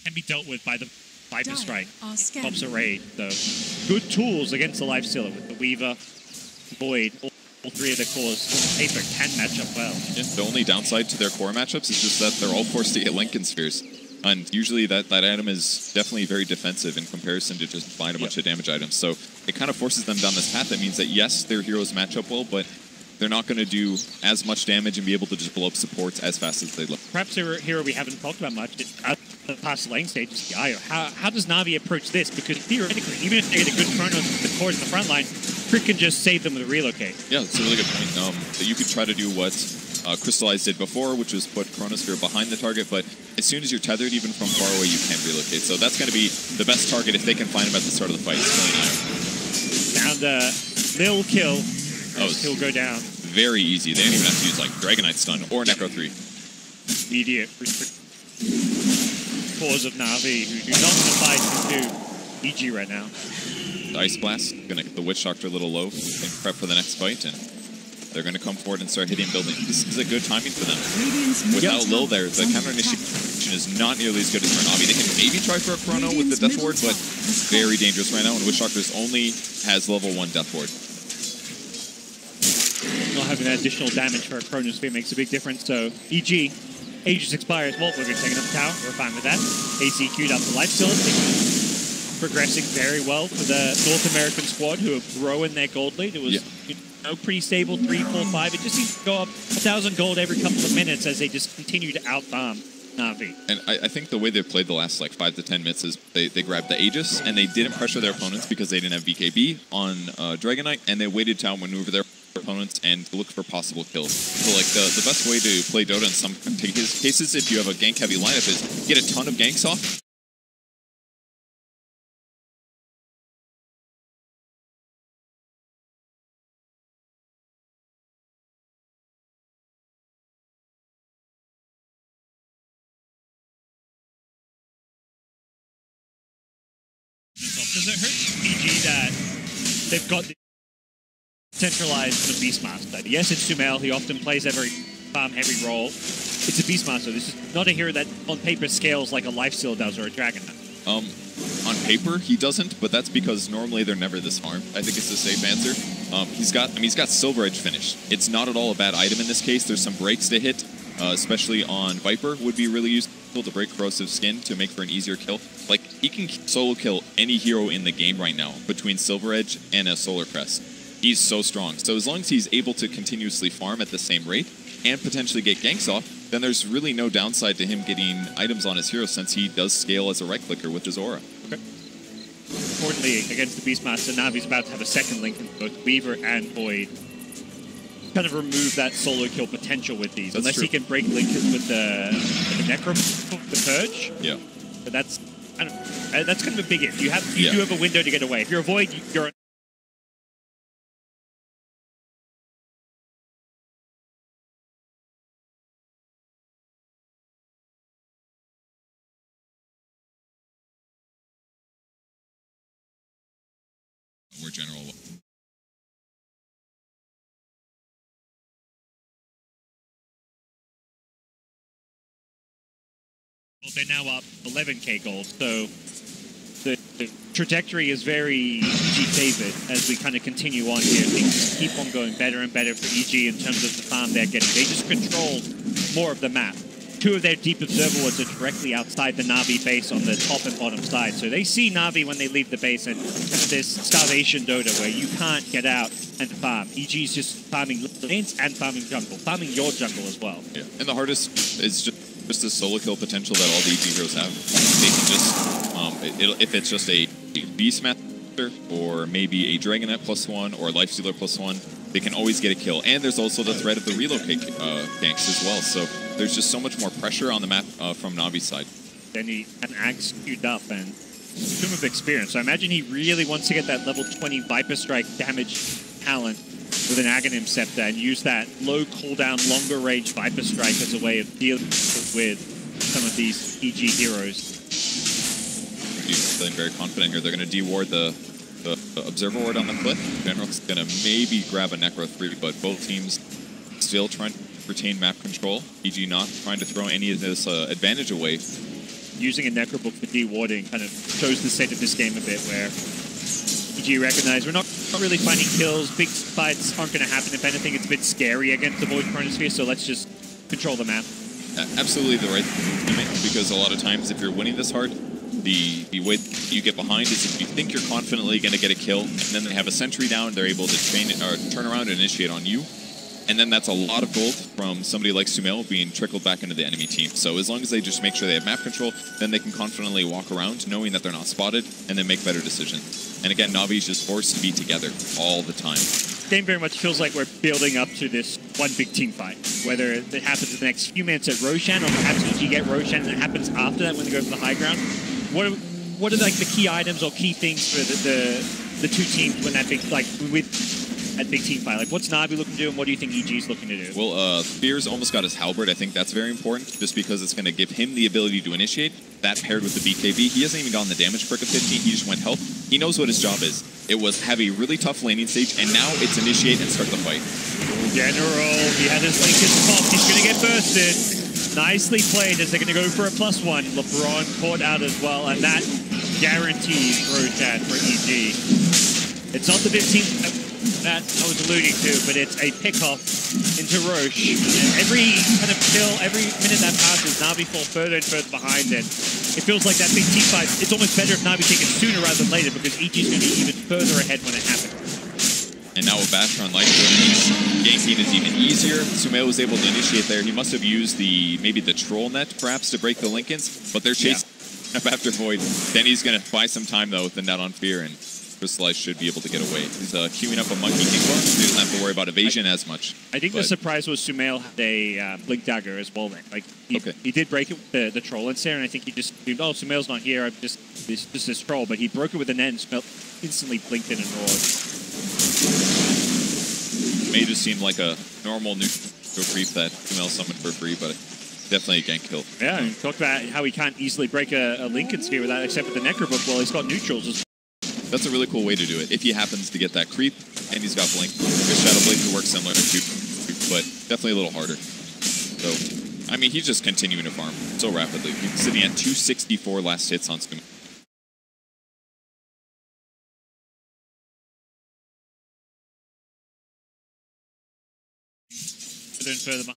can be dealt with by the Viper Strike. Pops a raid. So good tools against the Lifestealer with the Weaver, Void, all three of the cores on paper can match up well. Yeah, the only downside to their core matchups is just that they're all forced to get Lincoln Spheres. And usually that item is definitely very defensive in comparison to just buying a bunch of damage items. So it kind of forces them down this path. That means that, yes, their heroes match up well, but they're not going to do as much damage and be able to just blow up supports as fast as they look. Perhaps a hero we haven't talked about much past the lane stage is the Io. How does Navi approach this? Because theoretically, even if they get a good chrono the cores in the front line, Crit can just save them with a relocate. Yeah, that's a really good point. That you could try to do what Crystallize did before, which was put Chronosphere behind the target, but as soon as you're tethered, even from far away, you can't relocate. So that's going to be the best target if they can find him at the start of the fight. Down the Lil kill. He'll go down. Very easy. They didn't even have to use like Dragonite Stun or Necro 3. Immediate cause of Navi, who do not want to fight into EG right now. The Ice Blast, going to get the Witch Doctor a little low and prep for the next fight, and they're going to come forward and start hitting buildings. This is a good timing for them. Without Lil there, the counter initiation is not nearly as good as for Navi. They can maybe try for a Chrono with the Death Ward, but very dangerous right now, and Witch Doctor's only has level 1 Death Ward. Not having that additional damage for a Chronosphere makes a big difference, so EG, Aegis expires. Well, we're going to take up the tower. We're fine with that. AC queued up the Lifestealer. Progressing very well for the North American squad, who have grown their gold lead. It was pretty stable, 3, 4, 5. It just seems to go up 1,000 gold every couple of minutes as they just continue to out-farm Navi. And I think the way they've played the last like 5 to 10 minutes is they grabbed the Aegis, and they didn't pressure their opponents because they didn't have BKB on Dragonite, and they waited to outmaneuver their opponents and look for possible kills. So like the best way to play Dota in some cases, if you have a gank-heavy lineup, is get a ton of ganks off. Does it hurt PG that they've got the centralized Beastmaster? Yes, it's Sumail. He often plays a very farm-heavy role. It's a Beastmaster. This is not a hero that on paper scales like a Lifesteal does or a Dragonite. On paper, he doesn't, but that's because normally they're never this farm. I think it's a safe answer. He's got Silver Edge finished. It's not at all a bad item in this case. There's some breaks to hit, especially on Viper would be really useful to break Corrosive Skin to make for an easier kill. Like, he can solo kill any hero in the game right now between Silver Edge and a Solar Crest. He's so strong. So as long as he's able to continuously farm at the same rate and potentially get ganks off, then there's really no downside to him getting items on his hero since he does scale as a right-clicker with his aura. Okay. Importantly, against the Beastmaster, Navi's about to have a second link in both Weaver and Void. Kind of remove that solo kill potential with these. Unless he can break Linkers with the Necro, the Purge. Yeah. But that's, I don't know, that's kind of a big if. You do have a window to get away. If you're a Void, you're... More general. Well, they're now up 11k gold, so the trajectory is very EG favored as we kind of continue on here. Things keep on going better and better for EG in terms of the farm they're getting. They just control more of the map. 2 of their deep observer wards are directly outside the Navi base on the top and bottom side. So they see Navi when they leave the base, and this starvation Dota where you can't get out and farm. EG's just farming lanes and farming jungle. Farming your jungle as well. Yeah, and the hardest is just the solo kill potential that all the EG heroes have. They can just, if it's just a Beastmaster or maybe a Dragonite +1 or Lifestealer +1, they can always get a kill. And there's also the threat of the relocate ganks as well. So there's just so much more pressure on the map from Navi's side. Then he had an Axe queued up and Tomb of Experience. So I imagine he really wants to get that level 20 Viper Strike damage talent with an Aghanim Scepter and use that low cooldown, longer range Viper Strike as a way of dealing with some of these EG heroes. He's feeling very confident here. They're going to de-ward the Observer Ward on the cliff. General's going to maybe grab a Necro 3, but both teams still trying to retain map control. EG not trying to throw any of this advantage away. using a Necrobook for dewarding kind of shows the state of this game a bit, where EG recognize we're not really finding kills, big fights aren't going to happen. If anything, it's a bit scary against the Void Chronosphere, so let's just control the map. Absolutely the right thing to make, because a lot of times if you're winning this hard, the way you get behind is if you think you're confidently going to get a kill, and then they have a sentry down, they're able to turn around and initiate on you. And then that's a lot of gold from somebody like Sumail being trickled back into the enemy team. So as long as they just make sure they have map control, then they can confidently walk around knowing that they're not spotted and then make better decisions. And again, Navi's just forced to be together all the time. Game very much feels like we're building up to this one big team fight. Whether it happens in the next few minutes at Roshan, or perhaps EG get Roshan and it happens after that when they go for the high ground. What are like the key items or key things for the two teams when that big, like with that big team fight? Like, what's Navi looking to do, and what do you think EG's looking to do? Well, Fear's almost got his halberd. I think that's very important, just because it's going to give him the ability to initiate. That paired with the BKB, he hasn't even gotten the damage perk of 15. He just went health. He knows what his job is. It was have a really tough laning stage, and now it's initiate and start the fight. General, he had his link his pop. He's going to get bursted. Nicely played as they're going to go for a +1. LeBron caught out as well, and that guarantees Roshan for EG. It's not the big team that I was alluding to, but it's a pick-off into Roche. And every kind of kill, every minute that passes, Navi fall further and further behind it. It feels like that big team fight, it's almost better if Navi take it sooner rather than later, because EG's going to be even further ahead when it happens. And now with Basher on Lightfoot, ganking is even easier. Sumail was able to initiate there. He must have used maybe the troll net, perhaps, to break the Lincolns, but they're chasing up after Void. Then he's going to buy some time, though, with the net on Fear, and Crystallize should be able to get away. He's queuing up a Monkey King bar, so he doesn't have to worry about evasion as much. I think the surprise was Sumail had a Blink Dagger as well. Like he did break it with the troll in there, and I think he just assumed, oh, Sumail's not here, I'm just this troll. But he broke it with the net and instantly blinked in and roared. It may just seem like a normal neutral creep that Sumail summoned for free, but definitely a gank kill. Yeah, and talk about how he can't easily break a Lincoln Sphere without, except with the Necrobook. Well, he's got neutrals as well. That's a really cool way to do it. If he happens to get that creep, and he's got Blink. His Shadow Blink can work similar to creep, but definitely a little harder. So, I mean, he's just continuing to farm so rapidly. He's sitting at 264 last hits on Scum. Further and further